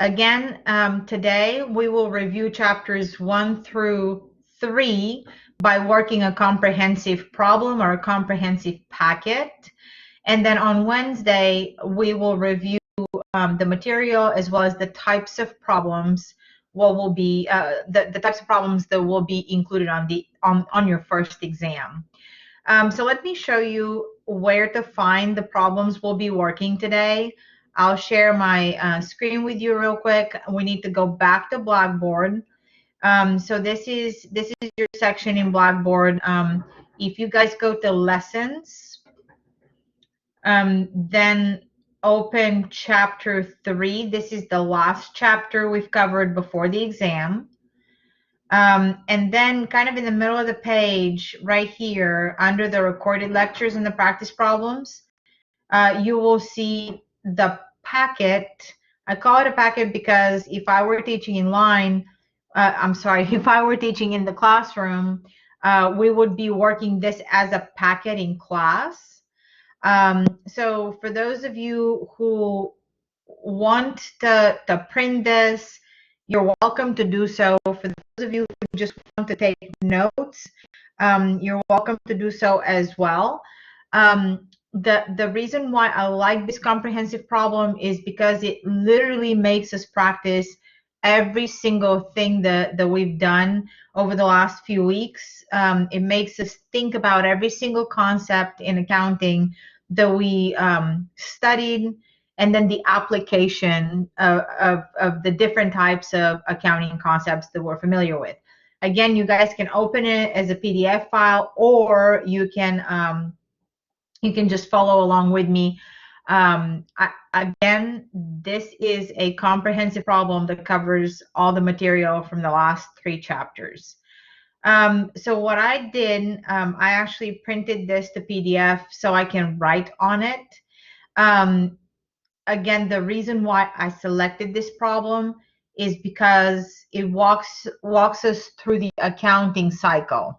Again, today we will review chapters 1 through 3 by working a comprehensive problem or a comprehensive packet. And then on Wednesday, we will review the material as well as the types of problems. What will be the types of problems that will be included on your first exam. So let me show you where to find the problems we'll be working today. I'll share my screen with you real quick. We need to go back to Blackboard. So this is your section in Blackboard. If you guys go to lessons, then open chapter 3. This is the last chapter we've covered before the exam. And then kind of in the middle of the page right here under the recorded lectures and the practice problems, you will see the packet. I call it a packet because if I were teaching in line, if I were teaching in the classroom, we would be working this as a packet in class. So for those of you who want to print this, you're welcome to do so. For those of you who just want to take notes, you're welcome to do so as well. The reason why I like this comprehensive problem is because it literally makes us practice every single thing that we've done over the last few weeks. It makes us think about every single concept in accounting that we studied, and then the application of the different types of accounting concepts that we're familiar with. Again, you guys can open it as a PDF file, or you can just follow along with me. Again, this is a comprehensive problem that covers all the material from the last 3 chapters. So what I did, I actually printed this to PDF so I can write on it. Again, the reason why I selected this problem is because it walks us through the accounting cycle.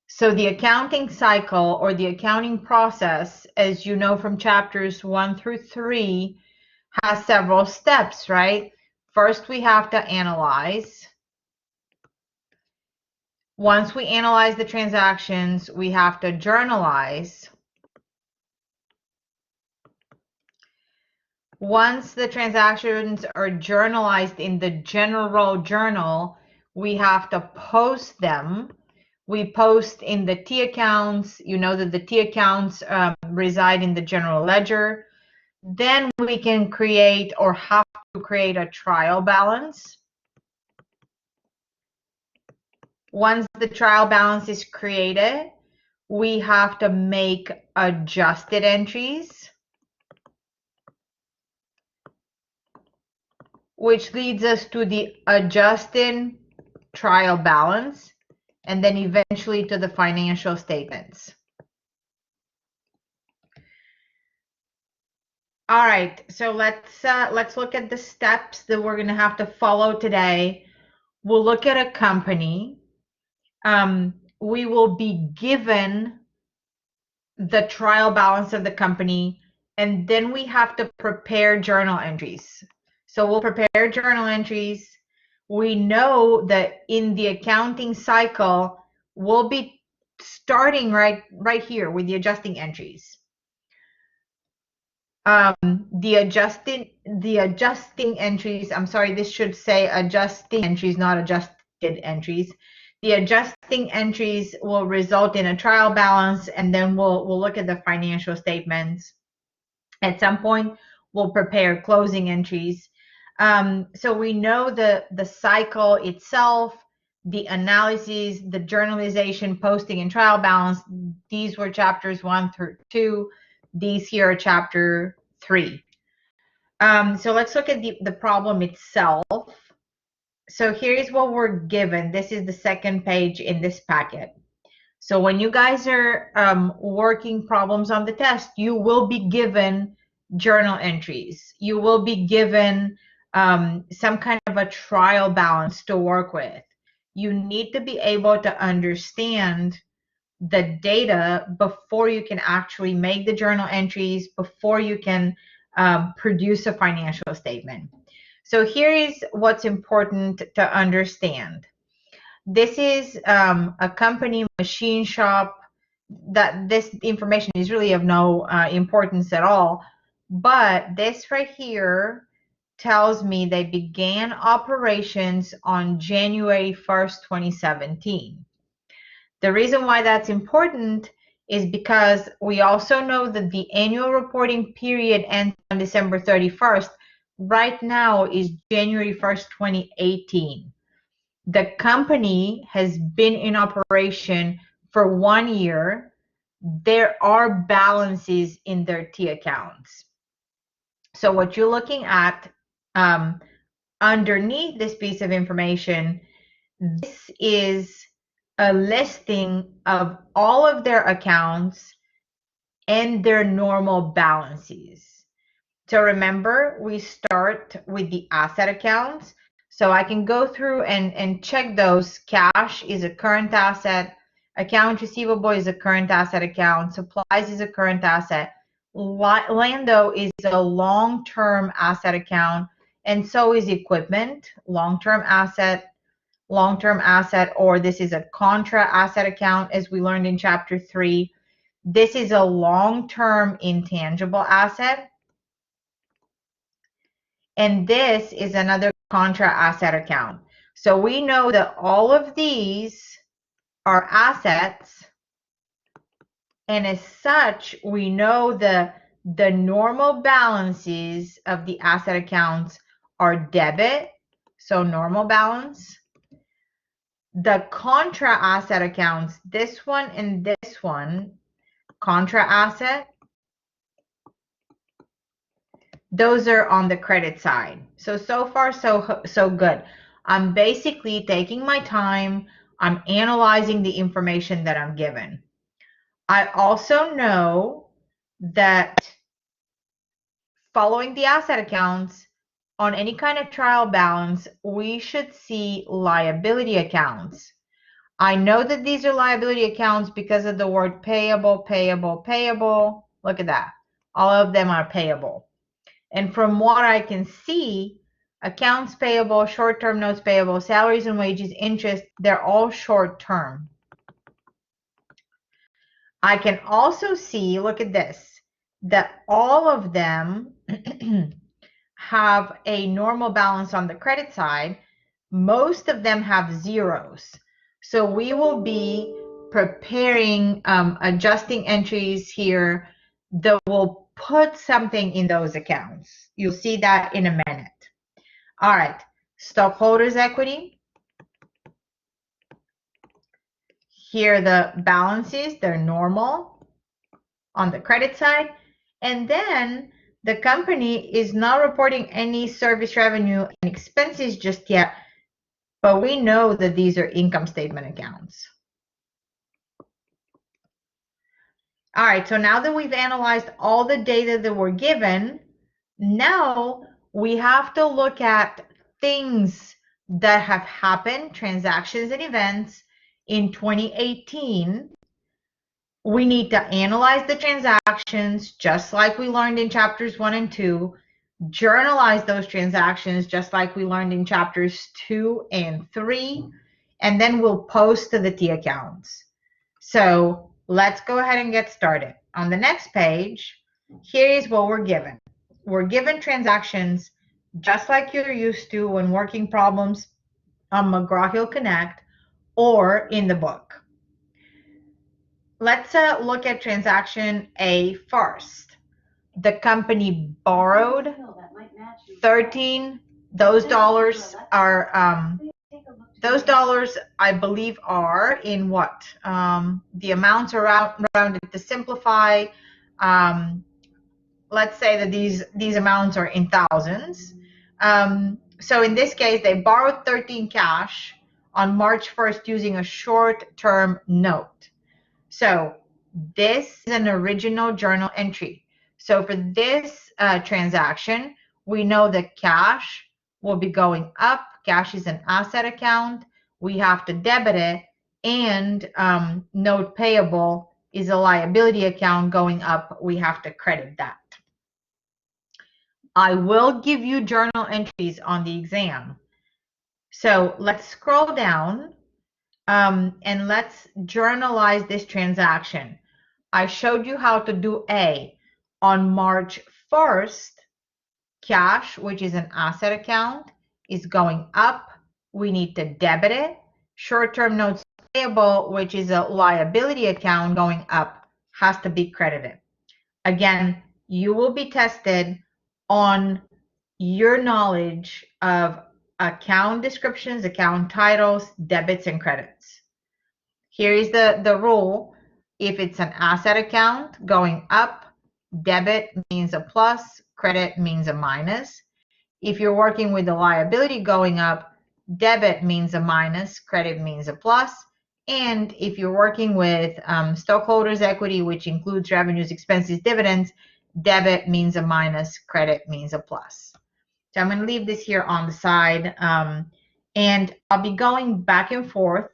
So the accounting cycle or the accounting process, as you know from chapters 1 through 3, has several steps, right? First, we have to analyze. Once we analyze the transactions, we have to journalize. Once the transactions are journalized in the general journal, we have to post them. We post in the T accounts. You know that the T accounts reside in the general ledger. Then we can create or have to create a trial balance. Once the trial balance is created, we have to make adjusted entries, which leads us to the adjusted trial balance, and then eventually to the financial statements. All right, so let's look at the steps that we're going to have to follow today. We'll look at a company. We will be given the trial balance of the company, and then we have to prepare journal entries. So we'll prepare journal entries. We know that in the accounting cycle, we'll be starting right here with the adjusting entries. The adjusting entries, I'm sorry, this should say adjusting entries, not adjusted entries. The adjusting entries will result in a trial balance, and then we'll look at the financial statements. At some point, we'll prepare closing entries. So we know the cycle itself, the analysis, the journalization, posting, and trial balance. These were chapters 1 through 2. These here are chapter 3. So let's look at the problem itself. So here's what we're given. This is the second page in this packet. So when you guys are working problems on the test, you will be given journal entries. You will be given some kind of a trial balance to work with. You need to be able to understand the data before you can actually make the journal entries, before you can produce a financial statement. So here is what's important to understand. This is a company, machine shop, that this information is really of no importance at all. But this right here tells me they began operations on January 1st, 2017. The reason why that's important is because we also know that the annual reporting period ends on December 31st. Right now is January 1st, 2018. The company has been in operation for 1 year. There are balances in their T accounts. So what you're looking at underneath this piece of information, this is a listing of all of their accounts and their normal balances. So remember, we start with the asset accounts. So I can go through and check those. Cash is a current asset. Accounts receivable is a current asset account. Supplies is a current asset. Lando is a long-term asset account, and so is equipment, long-term asset, or this is a contra asset account, as we learned in chapter 3. This is a long-term intangible asset. And this is another contra asset account. So we know that all of these are assets, and as such, we know the normal balances of the asset accounts are debit, so normal balance. The contra asset accounts, this one and this one, contra asset, those are on the credit side. So far, so good. I'm basically taking my time. I'm analyzing the information that I'm given. I also know that following the asset accounts, on any kind of trial balance, we should see liability accounts. I know that these are liability accounts because of the word payable, payable, payable. Look at that. All of them are payable. And from what I can see, accounts payable, short-term notes payable, salaries and wages, interest, they're all short-term. I can also see, look at this, that all of them have a normal balance on the credit side. Most of them have zeros. So we will be preparing adjusting entries here that will put something in those accounts. You'll see that in a minute. All right, stockholders equity. Here are the balances, they're normal on the credit side. And then the company is not reporting any service revenue and expenses just yet, but we know that these are income statement accounts. All right, so now that we've analyzed all the data that we're given, now we have to look at things that have happened, transactions and events in 2018. We need to analyze the transactions just like we learned in chapters 1 and 2, journalize those transactions just like we learned in chapters 2 and 3, and then we'll post to the T accounts. So let's go ahead and get started. On the next page, here is what we're given. We're given transactions just like you're used to when working problems on McGraw-Hill Connect or in the book. Let's look at transaction A first. The company borrowed 13. Those dollars are those dollars, I believe, are in what? The amounts are rounded to simplify. Let's say that these amounts are in thousands. So in this case, they borrowed 13 cash on March 1st using a short-term note. So this is an original journal entry. So for this transaction, we know that cash will be going up. Cash is an asset account. We have to debit it. And note payable is a liability account going up. We have to credit that. I will give you journal entries on the exam. So let's scroll down and let's journalize this transaction. I showed you how to do A. On March 1st, cash, which is an asset account, is going up. We need to debit it. Short-term notes payable, which is a liability account, going up, has to be credited. Again, you will be tested on your knowledge of account descriptions, account titles, debits, and credits. Here is the rule. If it's an asset account going up, debit means a plus, credit means a minus. If you're working with the liability going up, debit means a minus, credit means a plus. And if you're working with stockholders equity, which includes revenues, expenses, dividends, debit means a minus, credit means a plus. So I'm going to leave this here on the side, and I'll be going back and forth.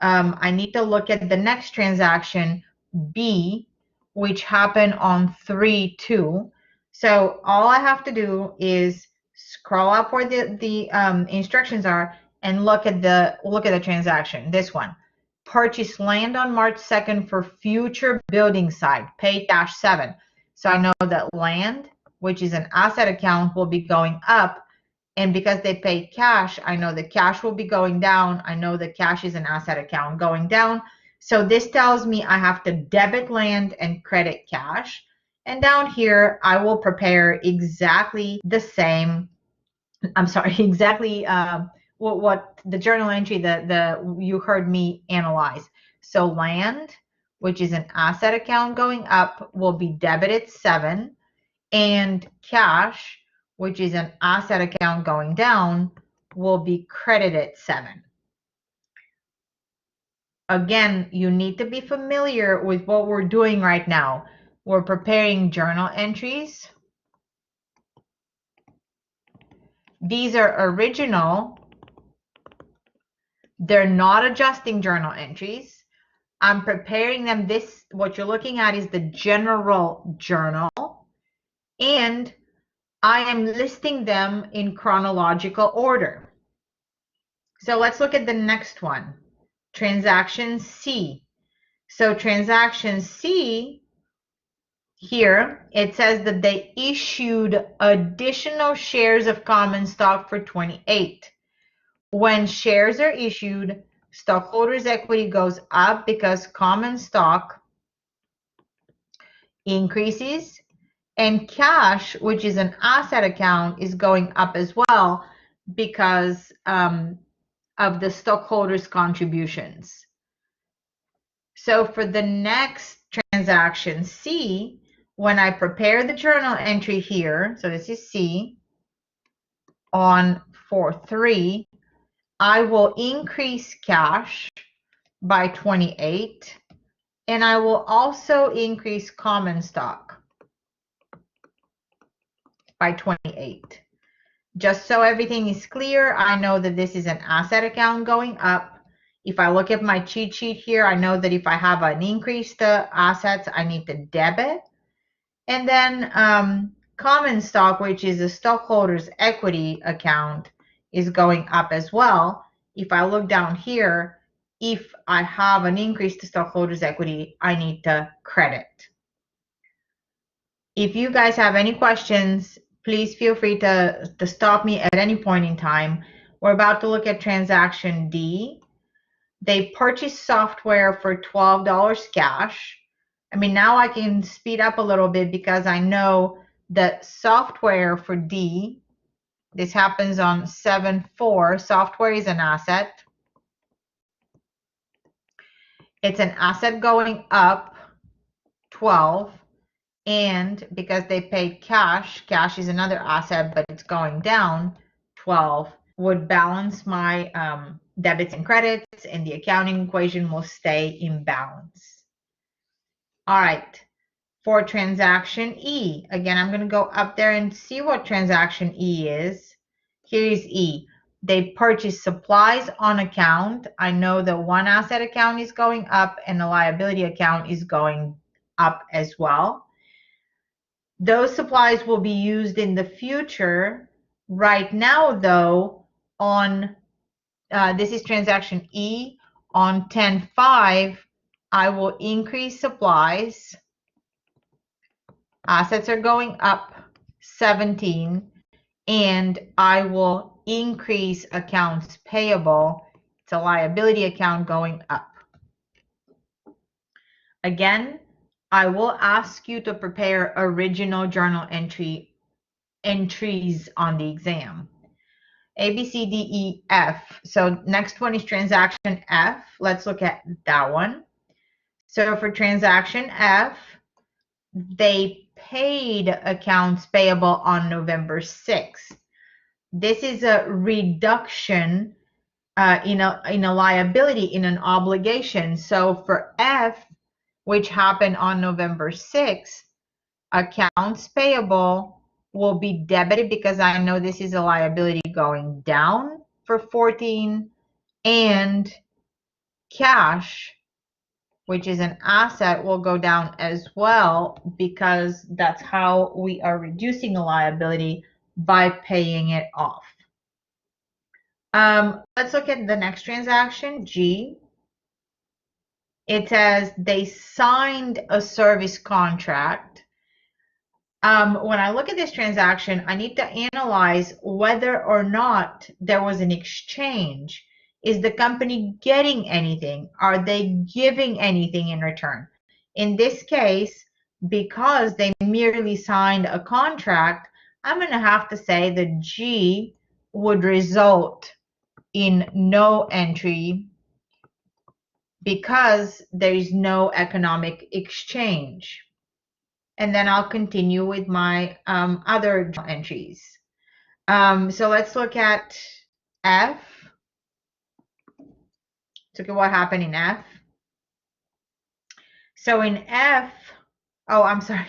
I need to look at the next transaction, B, which happened on 3/2. So all I have to do is scroll up where the instructions are and look at the transaction. This one, purchase land on March 2nd for future building site, pay cash 7. So I know that land, which is an asset account, will be going up. And because they pay cash, I know the cash will be going down. I know the cash is an asset account going down. So this tells me I have to debit land and credit cash. And down here, I will prepare exactly the same. I'm sorry, exactly what the journal entry that you heard me analyze. So land, which is an asset account going up, will be debited 7, and cash, which is an asset account going down, will be credited 7. Again, you need to be familiar with what we're doing right now. We're preparing journal entries. These are original. They're not adjusting journal entries. I'm preparing them. What you're looking at is the general journal, and I am listing them in chronological order. So let's look at the next one, transaction C. So transaction C, here, it says that they issued additional shares of common stock for 28. When shares are issued, stockholders' equity goes up because common stock increases, and cash, which is an asset account, is going up as well because of the stockholders' contributions. So for the next transaction, C, when I prepare the journal entry here, so this is C, on 4/3, I will increase cash by 28, and I will also increase common stock by 28. Just so everything is clear, I know that this is an asset account going up. If I look at my cheat sheet here, I know that if I have an increase to assets, I need to debit. And then common stock, which is a stockholders equity account, is going up as well. If I look down here, if I have an increase to stockholders equity, I need to credit. If you guys have any questions, please feel free to stop me at any point in time. We're about to look at transaction D. They purchased software for $12 cash. I mean, now I can speed up a little bit because I know that software for D, this happens on 7/4. Software is an asset. It's an asset going up 12. And because they pay cash, cash is another asset, but it's going down 12, would balance my debits and credits, and the accounting equation will stay in balance. All right, for transaction E, again, I'm going to go up there and see what transaction E is. Here is E. They purchase supplies on account. I know the one asset account is going up and the liability account is going up as well. Those supplies will be used in the future. Right now, though, on this is transaction E, on 10/5, I will increase supplies. Assets are going up 17, and I will increase accounts payable. It's a liability account going up. Again, I will ask you to prepare original journal entries on the exam. A, B, C, D, E, F. So next one is transaction F. Let's look at that one. So for transaction F, they paid accounts payable on November 6th. This is a reduction in a liability, in an obligation. So for F, which happened on November 6th, accounts payable will be debited because I know this is a liability going down for 14, and cash, which is an asset, will go down as well because that's how we are reducing a liability, by paying it off. Let's look at the next transaction, G. It says they signed a service contract. When I look at this transaction, I need to analyze whether or not there was an exchange. Is the company getting anything? Are they giving anything in return? In this case, because they merely signed a contract, I'm going to have to say that G would result in no entry because there is no economic exchange. And then I'll continue with my other journal entries. So let's look at F. Let's look at what happened in F. So in F, oh, I'm sorry.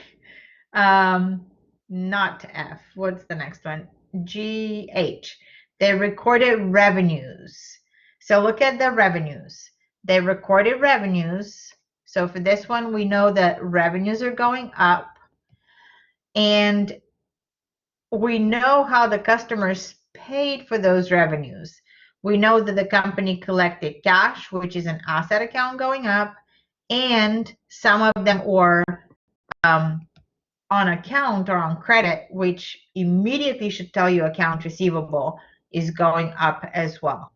Not F. What's the next one? G, H. They recorded revenues. So look at the revenues. They recorded revenues. So for this one, we know that revenues are going up. And we know how the customers paid for those revenues. We know that the company collected cash, which is an asset account going up, and some of them were on account or on credit, which immediately should tell you account receivable is going up as well.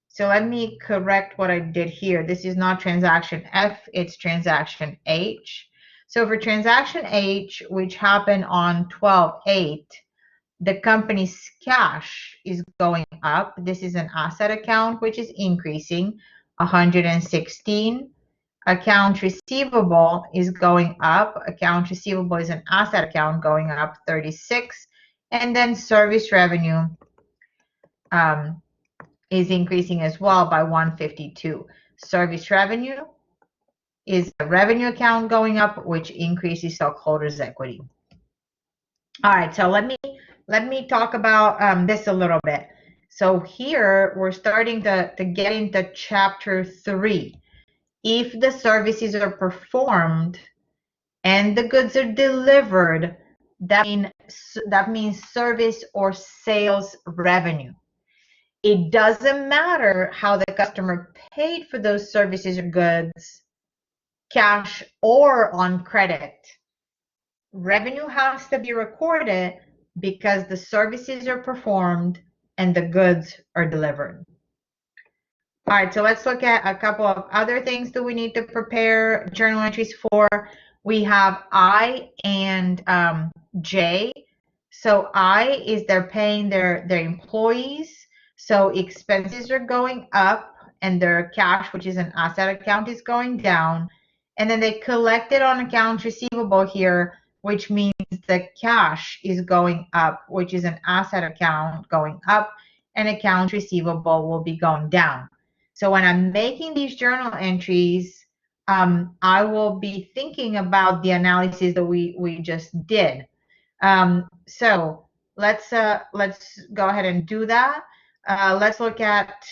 So let me correct what I did here. This is not transaction F, it's transaction H. So for transaction H, which happened on 12/8, the company's cash is going up. This is an asset account, which is increasing 116. Account receivable is going up. Account receivable is an asset account going up 36. And then service revenue is increasing as well by 152. Service revenue is a revenue account going up, which increases stockholders' equity. All right, so let me talk about this a little bit. So here we're starting to get into chapter 3. If the services are performed and the goods are delivered, that means service or sales revenue. It doesn't matter how the customer paid for those services or goods, cash or on credit. Revenue has to be recorded because the services are performed and the goods are delivered. All right, so let's look at a couple of other things that we need to prepare journal entries for. We have I and J. So I is they're paying their employees. So expenses are going up and their cash, which is an asset account, is going down. And then they collected on accounts receivable here, which means the cash is going up, which is an asset account going up, and accounts receivable will be going down. So when I'm making these journal entries, I will be thinking about the analysis that we just did. So let's go ahead and do that. Let's look at,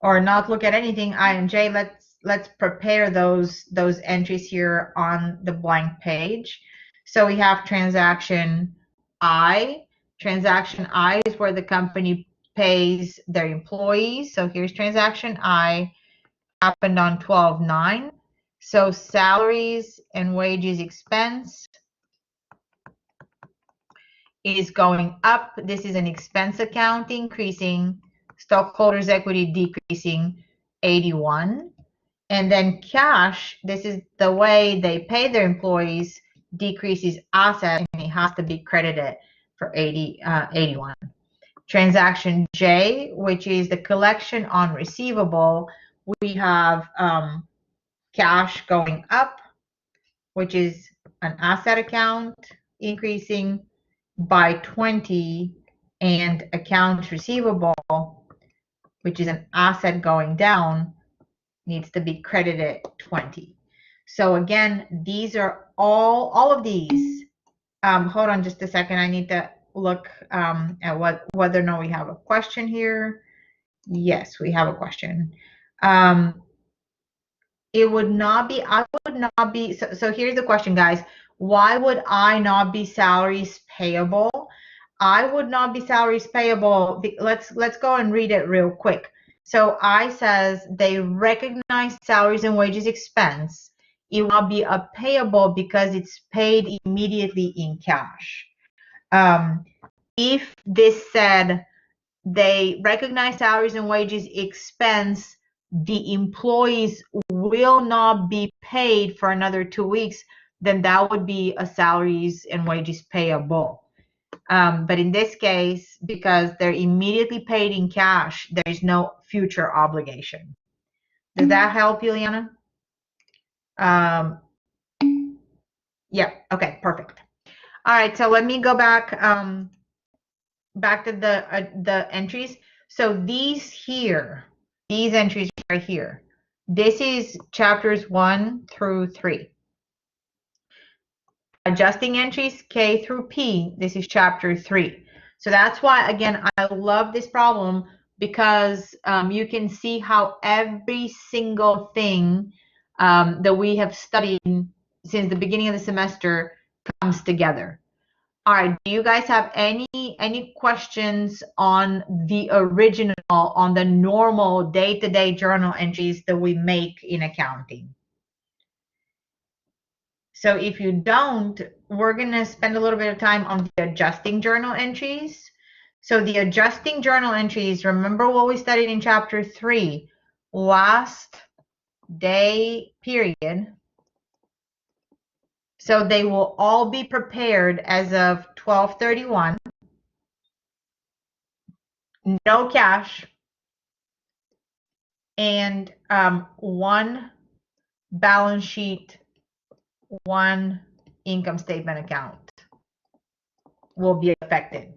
or not look at anything, I and J. Let's prepare those entries here on the blank page. So we have transaction I. Transaction I is where the company pays their employees. So here's transaction I, happened on 12/9. So salaries and wages expense is going up. This is an expense account increasing, stockholders equity decreasing 81. And then cash, this is the way they pay their employees, decreases asset, and it has to be credited for 81. Transaction J, which is the collection on receivable, we have cash going up, which is an asset account increasing by 20, and accounts receivable, which is an asset going down, needs to be credited 20. So again, these are all of these. Hold on just a second. I need to look at whether or not we have a question here. Yes, we have a question. It would not be, I would not be, so here's the question, guys. Why would I not be salaries payable? I would not be salaries payable. Let's go and read it real quick. So I says they recognize salaries and wages expense. It will not be a payable because it's paid immediately in cash. If this said they recognize salaries and wages expense, the employees will not be paid for another 2 weeks, then that would be a salaries and wages payable. But in this case, because they're immediately paid in cash, there is no future obligation. Does that help, Juliana? Yeah, okay, perfect. All right, so let me go back to the entries. So these entries right here, this is chapters 1 through 3. Adjusting entries K through P, this is chapter 3. So that's why, again, I love this problem, because you can see how every single thing that we have studied since the beginning of the semester comes together. All right, do you guys have any questions on the original, on the normal day-to-day journal entries that we make in accounting? So if you don't, we're going to spend a little bit of time on the adjusting journal entries. So the adjusting journal entries, remember what we studied in chapter 3, last day period. So they will all be prepared as of 12/31. No cash, and one balance sheet, one income statement account will be affected.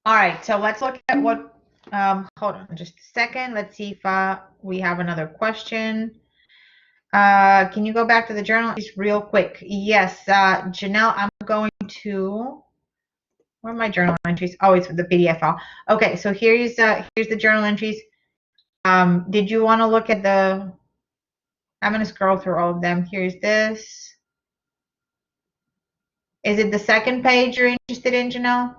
All right, so let's look at what, hold on just a second. Let's see if we have another question. Can you go back to the journal entries real quick? Yes, Janelle, I'm going to, where are my journal entries? Oh, it's the PDF file. Okay, so here's the journal entries. Did you want to look at the, I'm going to scroll through all of them. Here's this. Is it the second page you're interested in, Janelle?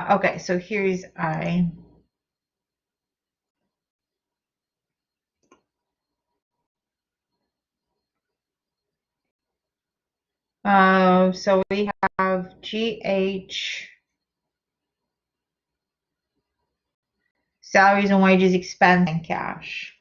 Okay, so here's I. So we have GH, salaries and wages, expense, and cash.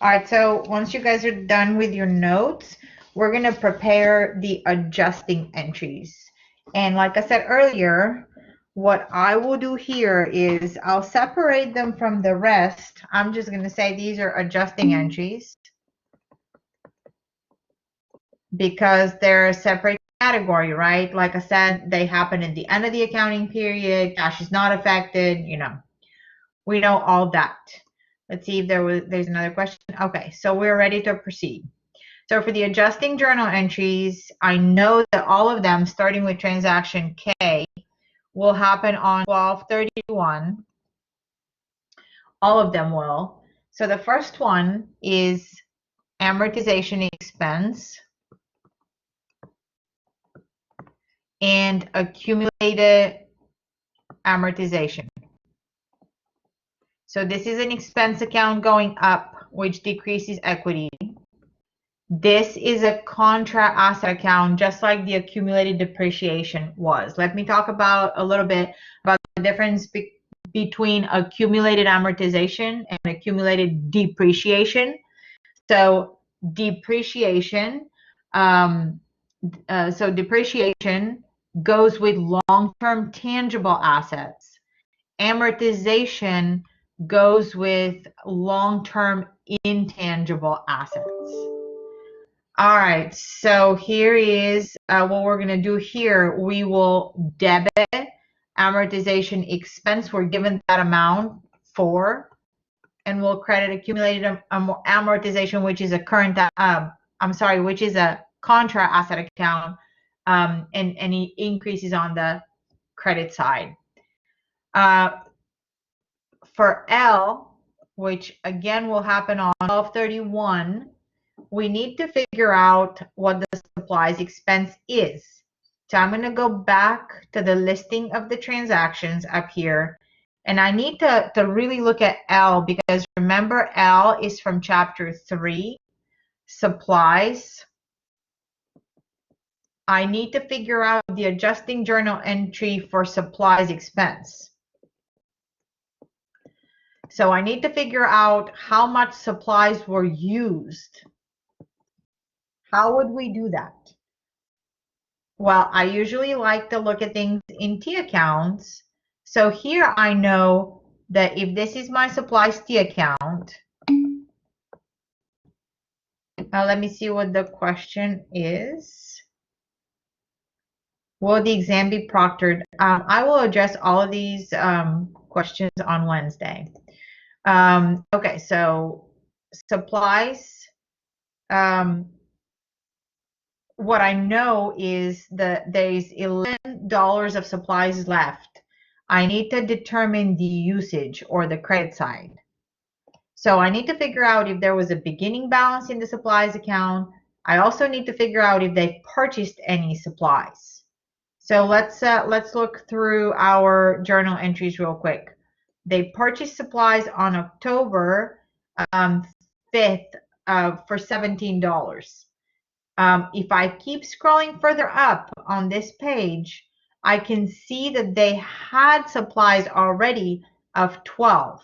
All right, so once you guys are done with your notes, we're going to prepare the adjusting entries. And like I said earlier, what I will do here is I'll separate them from the rest. I'm just going to say these are adjusting entries because they're a separate category, right? Like I said, they happen at the end of the accounting period. Cash is not affected, we know all that. Let's see if there's another question. Okay, so we're ready to proceed. So for the adjusting journal entries, I know that all of them, starting with transaction K, will happen on 12/31. All of them will. So the first one is amortization expense and accumulated amortization. So this is an expense account going up, which decreases equity. This is a contra asset account, just like the accumulated depreciation was. Let me talk about a little bit about the difference between accumulated amortization and accumulated depreciation. So depreciation, depreciation goes with long-term tangible assets. Amortization goes with long-term intangible assets. All right, so here is what we're going to do here. We will debit amortization expense. We're given that amount for, and we'll credit accumulated amortization, which is a current, which is a contra asset account, and any increases on the credit side. For L, which again will happen on 12/31, we need to figure out what the supplies expense is. So I'm going to go back to the listing of the transactions up here. And I need to really look at L, because remember, L is from chapter 3, supplies. I need to figure out the adjusting journal entry for supplies expense. So I need to figure out how much supplies were used. How would we do that? Well, I usually like to look at things in T accounts. So here I know that if this is my supplies T account, let me see what the question is. Will the exam be proctored? I will address all of these questions on Wednesday. Okay, so supplies. What I know is that there's $11 of supplies left. I need to determine the usage or the credit side. So I need to figure out if there was a beginning balance in the supplies account. I also need to figure out if they purchased any supplies. So let's look through our journal entries real quick. They purchased supplies on October 5th for $17. If I keep scrolling further up on this page, I can see that they had supplies already of 12.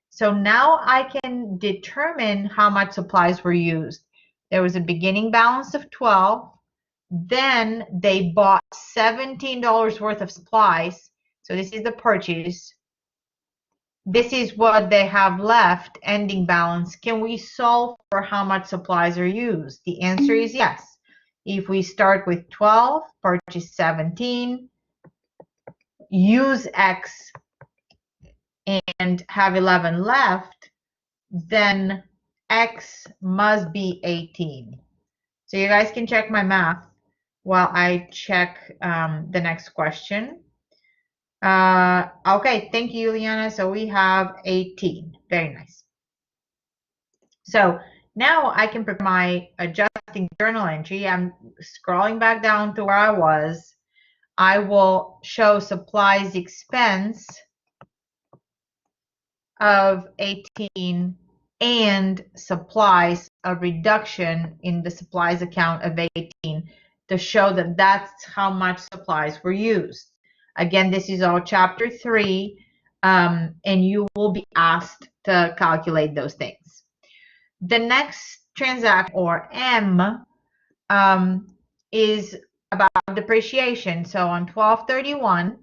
So now I can determine how much supplies were used. There was a beginning balance of 12. Then they bought $17 worth of supplies. So this is the purchase. This is what they have left, ending balance. Can we solve for how much supplies are used? The answer is yes. If we start with 12, purchase 17, use X, and have 11 left, then X must be 18. So you guys can check my math while I check the next question. Okay, thank you, Juliana. So we have 18. Very nice. So now I can prepare my adjusting journal entry. I'm scrolling back down to where I was. I will show supplies expense of 18 and supplies, a reduction in the supplies account of 18 to show that that's how much supplies were used. Again, this is all chapter 3, and you will be asked to calculate those things. The next transaction, or M, is about depreciation. So on 12/31,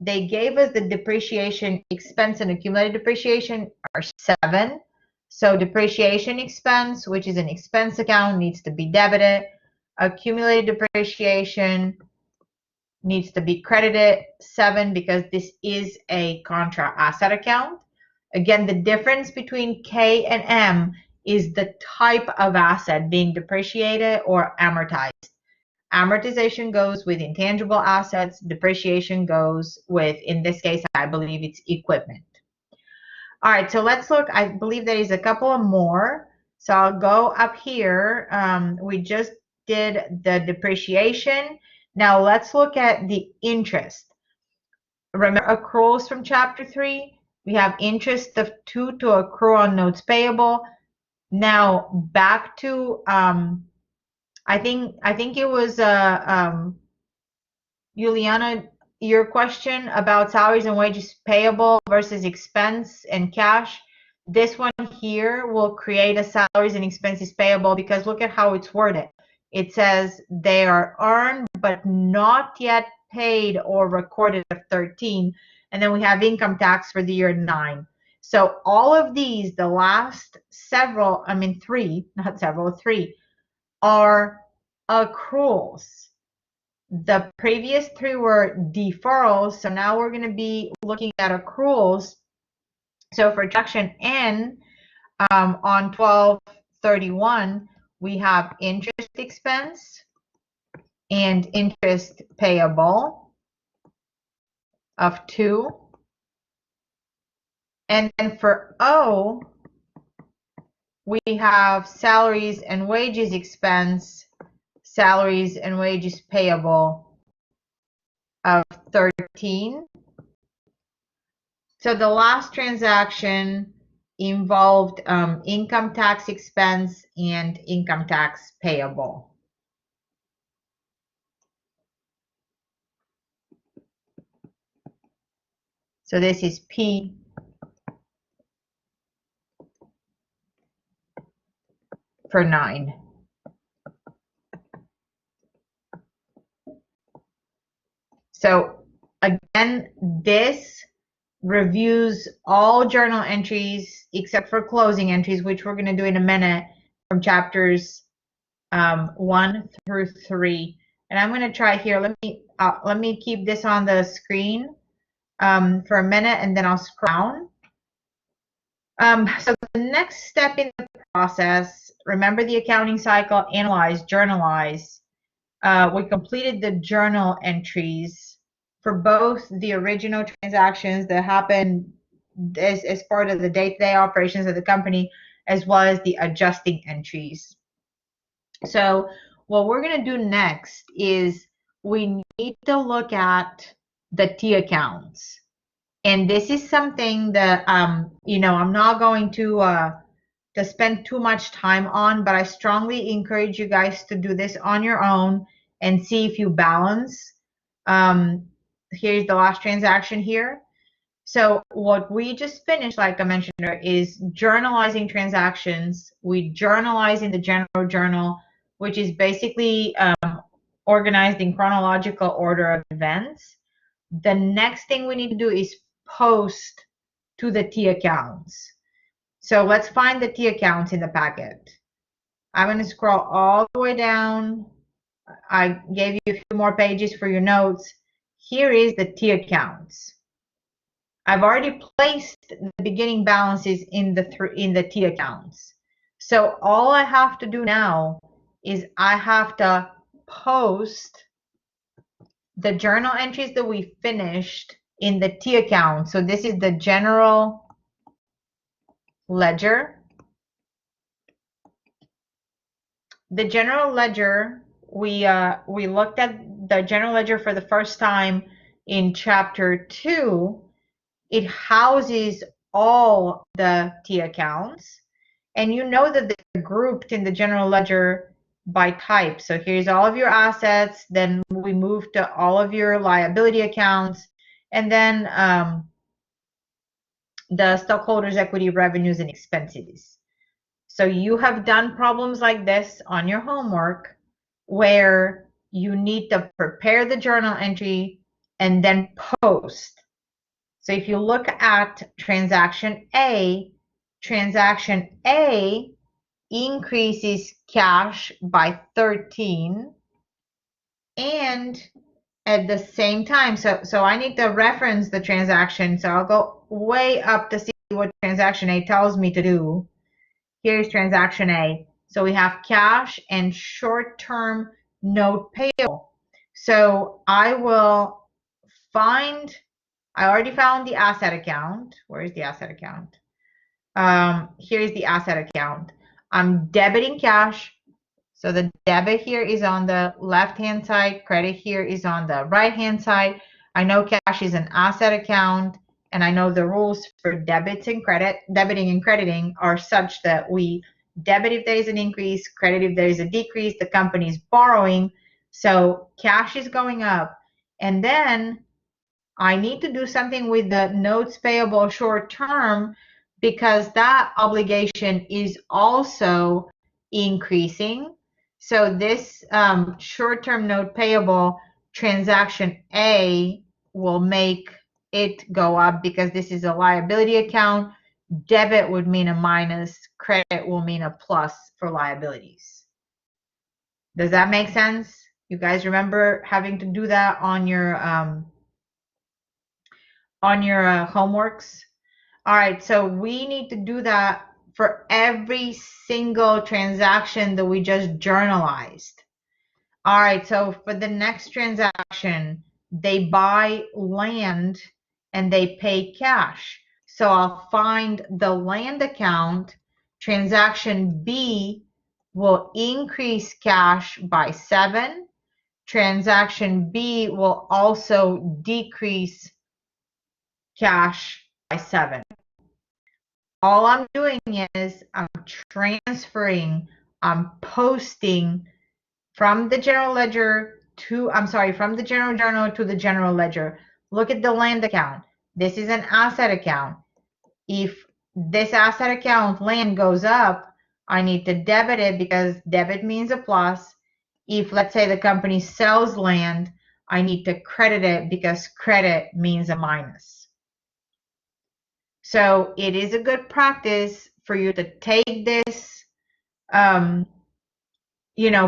they gave us the depreciation expense, and accumulated depreciation are 7. So depreciation expense, which is an expense account, needs to be debited. Accumulated depreciation needs to be credited 7, because this is a contra asset account. Again, the difference between K and M is the type of asset being depreciated or amortized. Amortization goes with intangible assets. Depreciation goes with, in this case, I believe it's equipment. All right, so let's look. I believe there is a couple of more. So I'll go up here. We just did the depreciation. Now let's look at the interest. Remember accruals from chapter 3? We have interest of 2 to accrue on notes payable. Now back to I think it was Juliana, your question about salaries and wages payable versus expense and cash. This one here will create a salaries and expenses payable because look at how it's worded. It says they are earned but not yet paid or recorded of 13. And then we have income tax for the year 9. So all of these, the last several, I mean 3, not several, 3, are accruals. The previous 3 were deferrals, so now we're going to be looking at accruals. So for transaction N, on 12/31, we have interest expense and interest payable of 2. And then for O, we have salaries and wages expense, salaries and wages payable of 13. So the last transaction involved income tax expense and income tax payable. So this is P for 9. So again, this reviews all journal entries except for closing entries, which we're going to do in a minute, from chapters 1 through 3. And I'm going to try here. Let me keep this on the screen for a minute, and then I'll scroll down. So the next step in the process, remember the accounting cycle, analyze, journalize. We completed the journal entries for both the original transactions that happened as part of the day-to-day operations of the company, as well as the adjusting entries. So what we're going to do next is we need to look at the T accounts. And this is something that, you know, I'm not going to spend too much time on, but I strongly encourage you guys to do this on your own and see if you balance. Here's the last transaction here. So what we just finished, like I mentioned, is journalizing transactions. We journalize in the general journal, which is basically organized in chronological order of events. The next thing we need to do is post to the T accounts. So let's find the T accounts in the packet. I'm going to scroll all the way down. I gave you a few more pages for your notes. Here is the T accounts. I've already placed the beginning balances in the T accounts. So all I have to do now is I have to post the journal entries that we finished in the T account. So this is the general ledger. The general ledger, we looked at the general ledger for the first time in chapter 2. It houses all the T accounts, and you know that they're grouped in the general ledger by type. So here's all of your assets, then we move to all of your liability accounts, and then the stockholders equity revenues and expenses. So you have done problems like this on your homework where you need to prepare the journal entry and then post. So if you look at transaction A increases cash by 13, and at the same time, so I need to reference the transaction. So I'll go way up to see what transaction A tells me to do. Here's transaction A. So we have cash and short-term note payable. So I will find, I already found the asset account. Where is the asset account? Here's the asset account. I'm debiting cash. So the debit here is on the left-hand side, credit here is on the right-hand side. I know cash is an asset account, and I know the rules for debiting and crediting are such that we debit if there is an increase, credit if there is a decrease, the company is borrowing. So cash is going up. And then I need to do something with the notes payable short term because that obligation is also increasing. So this short-term note payable transaction A will make it go up because this is a liability account. Debit would mean a minus, credit will mean a plus for liabilities. Does that make sense? You guys remember having to do that on your homeworks? All right, so we need to do that for every single transaction that we just journalized. All right, so for the next transaction, they buy land and they pay cash. So I'll find the land account. Transaction B will increase cash by 7. Transaction B will also decrease cash by 7. All I'm doing is I'm transferring, I'm posting from the general ledger to, from the general journal to the general ledger. Look at the land account. This is an asset account. If this asset account land goes up, I need to debit it because debit means a plus. If, let's say, the company sells land, I need to credit it because credit means a minus. So it is a good practice for you to take this,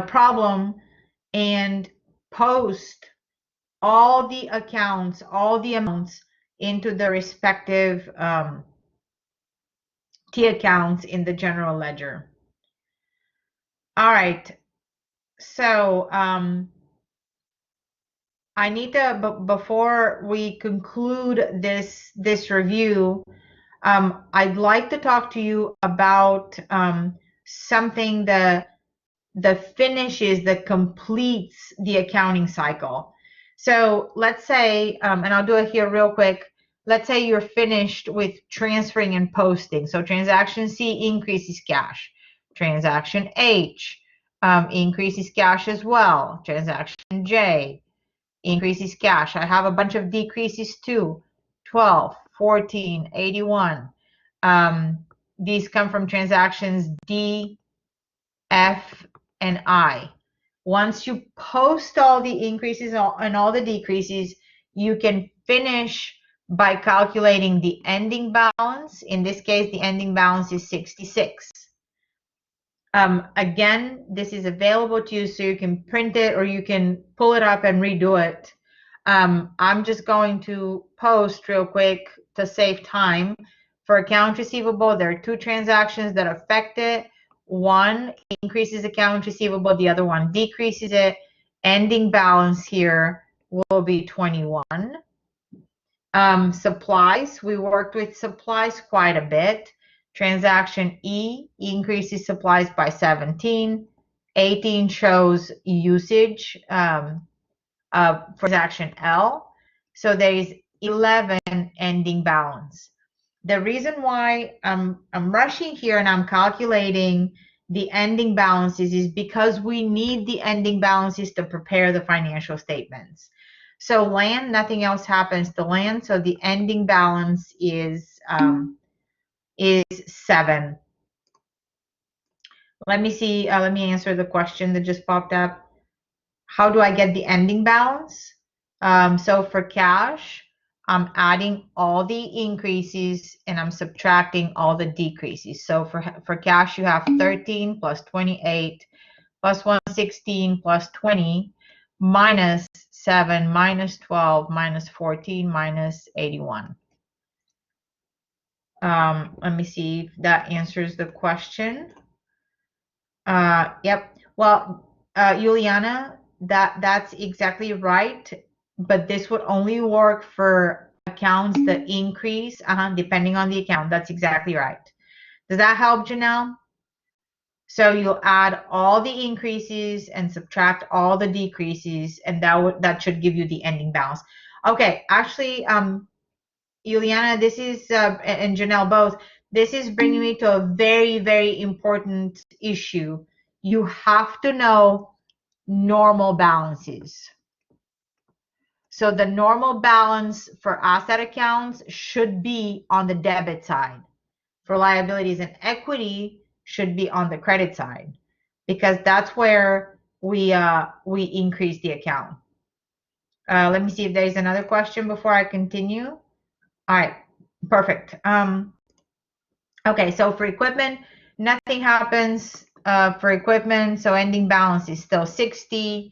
problem and post all the accounts, all the amounts into the respective T accounts in the general ledger. All right. So I need to, before we conclude this review, I'd like to talk to you about something that finishes, that completes the accounting cycle. So let's say, and I'll do it here real quick. Let's say you're finished with transferring and posting. So transaction C increases cash. Transaction H increases cash as well. Transaction J increases cash. I have a bunch of decreases too. 12, 14, 81. These come from transactions D, F, and I. Once you post all the increases and all the decreases, you can finish by calculating the ending balance. In this case, the ending balance is 66. Again, this is available to you, so you can print it or you can pull it up and redo it. I'm just going to post real quick to save time. For accounts receivable, there are 2 transactions that affect it. One increases accounts receivable, the other one decreases it. Ending balance here will be 21. Supplies, we worked with supplies quite a bit. Transaction E increases supplies by 17. 18 shows usage for transaction L. So there is 11 ending balance. The reason why I'm rushing here and I'm calculating the ending balances is because we need the ending balances to prepare the financial statements. So land, nothing else happens to land. So the ending balance is 7. Let me see. Let me answer the question that just popped up. How do I get the ending balance? So for cash, I'm adding all the increases and I'm subtracting all the decreases. So for cash, you have 13 plus 28 plus 116 plus 20 minus 7 minus 12 minus 14 minus 81. Let me see if that answers the question. Yep. Well, Juliana, That's exactly right. But this would only work for accounts that increase, depending on the account. That's exactly right. Does that help, Janelle? So you'll add all the increases and subtract all the decreases, and that should give you the ending balance. Okay, actually, Ileana, this is and Janelle both. This is bringing me to a very, very important issue. You have to know normal balances. So the normal balance for asset accounts should be on the debit side. For liabilities and equity should be on the credit side, because that's where we increase the account. Let me see if there's another question before I continue. All right, perfect. Okay, so for equipment, nothing happens for equipment, so ending balance is still 60.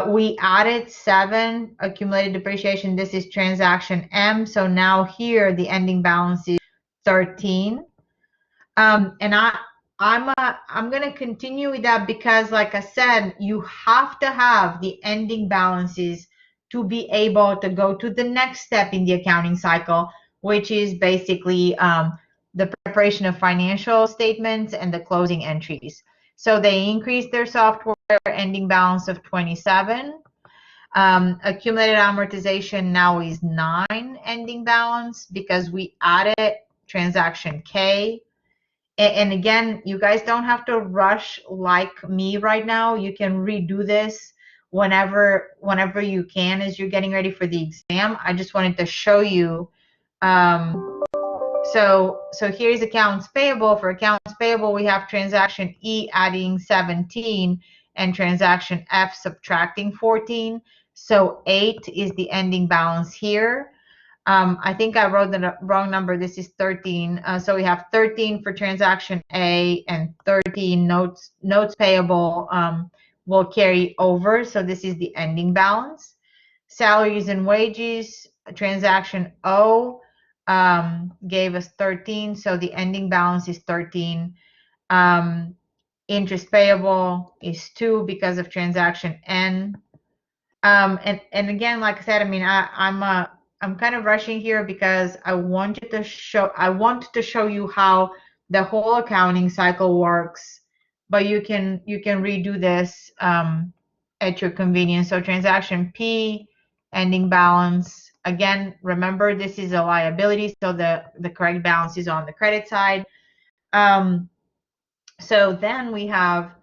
We added 7 accumulated depreciation. This is transaction M, so now here the ending balance is 13. And I'm gonna continue with that because, like I said, you have to have the ending balances to be able to go to the next step in the accounting cycle, which is basically the preparation of financial statements and the closing entries. So they increased their software ending balance of 27. Accumulated amortization now is 9 ending balance because we added transaction K. And again, you guys don't have to rush like me right now. You can redo this whenever you can as you're getting ready for the exam. I just wanted to show you. So here's accounts payable. For accounts payable, we have transaction E adding 17 and transaction F subtracting 14. So 8 is the ending balance here. I think I wrote the wrong number. This is 13. So we have 13 for transaction A and 13 notes payable will carry over. So this is the ending balance. Salaries and wages, transaction O gave us 13. So the ending balance is 13. Interest payable is 2 because of transaction N. And again, like I said, I mean, I'm kind of rushing here because I wanted to show you how the whole accounting cycle works, but you can redo this at your convenience. So transaction P, ending balance. Again, remember this is a liability, so the correct balance is on the credit side. So then we have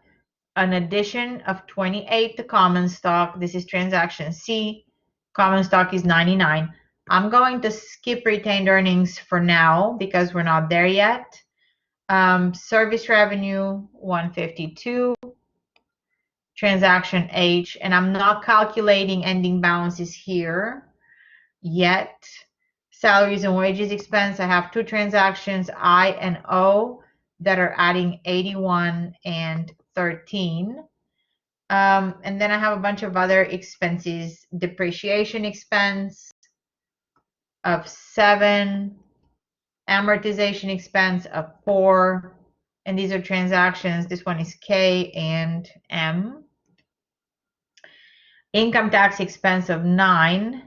an addition of 28 to common stock. This is transaction C. Common stock is 99. I'm going to skip retained earnings for now because we're not there yet. Service revenue 152. Transaction H, and I'm not calculating ending balances here yet. Salaries and wages expense, I have 2 transactions, I and O, that are adding 81 and 13. And then I have a bunch of other expenses. Depreciation expense of 7, amortization expense of 4, and these are transactions. This one is K and M. Income tax expense of 9.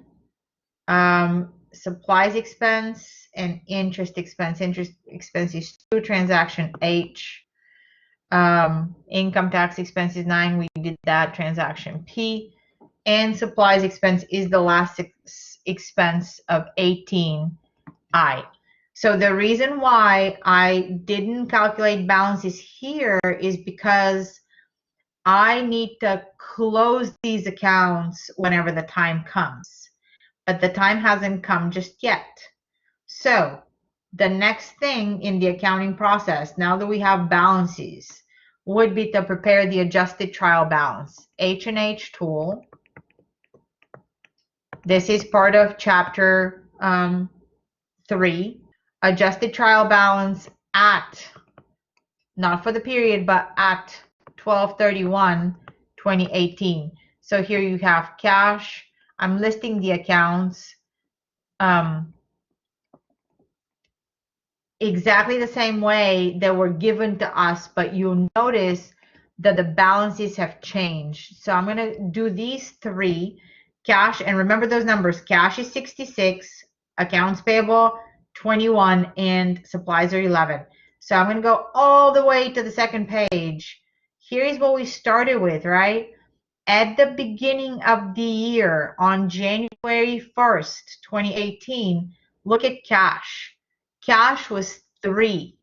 Supplies expense and interest expense. Interest expense is 2, transaction H. Income tax expense is 9. We did that, transaction P. And supplies expense is the last expense of 18, I. So the reason why I didn't calculate balances here is because I need to close these accounts whenever the time comes. But the time hasn't come just yet. So the next thing in the accounting process, now that we have balances, would be to prepare the adjusted trial balance. H&H tool. This is part of chapter 3. Adjusted trial balance at, not for the period, but at 12/31/2018. So here you have cash. I'm listing the accounts exactly the same way they were given to us, but you'll notice that the balances have changed. So I'm going to do these three. Cash, and remember those numbers. Cash is 66, accounts payable 21, and supplies are 11. So I'm going to go all the way to the second page. Here's what we started with, right? At the beginning of the year, on January 1st, 2018, look at cash. Cash was 3.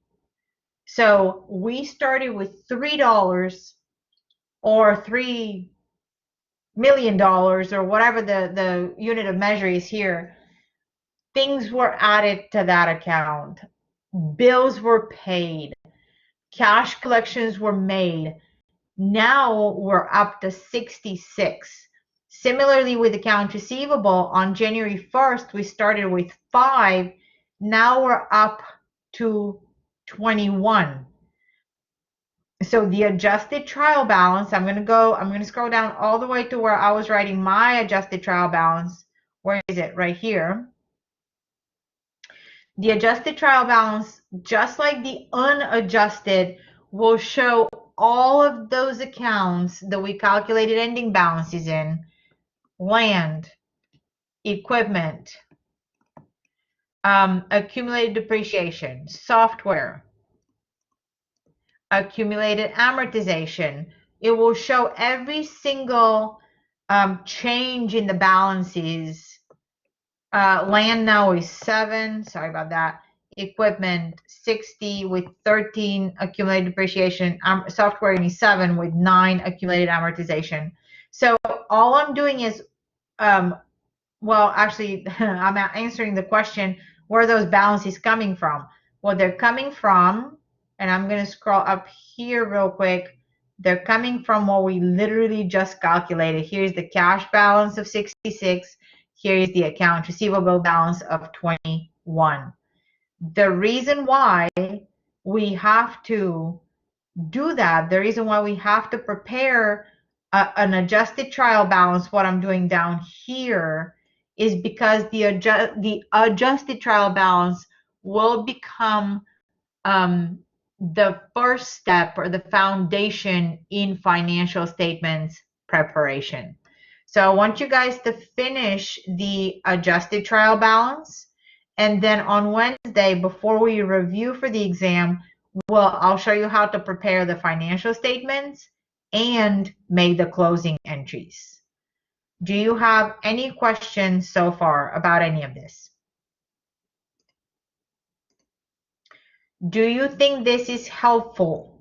So we started with $3 or $3 million or whatever the unit of measure is here. Things were added to that account. Bills were paid. Cash collections were made. Now we're up to 66. Similarly with accounts receivable, on January 1st, we started with 5. Now we're up to 21. So the adjusted trial balance, I'm going to scroll down all the way to where I was writing my adjusted trial balance. Where is it? Right here. The adjusted trial balance, just like the unadjusted, will show all of those accounts that we calculated ending balances in: land, equipment, accumulated depreciation, software, accumulated amortization. It will show every single change in the balances. Land now is 7. Sorry about that. Equipment 60 with 13 accumulated depreciation. Software is 7 with 9 accumulated amortization. So all I'm doing is, well, actually, I'm answering the question, where are those balances coming from? Well, they're coming from, and I'm going to scroll up here real quick. They're coming from what we literally just calculated. Here's the cash balance of 66. Here is the account receivable balance of 21. The reason why we have to do that, the reason why we have to prepare an adjusted trial balance, what I'm doing down here, is because the adjusted trial balance will become the first step or the foundation in financial statements preparation. So I want you guys to finish the adjusted trial balance, and then on Wednesday, before we review for the exam, I'll show you how to prepare the financial statements and make the closing entries. Do you have any questions so far about any of this? Do you think this is helpful?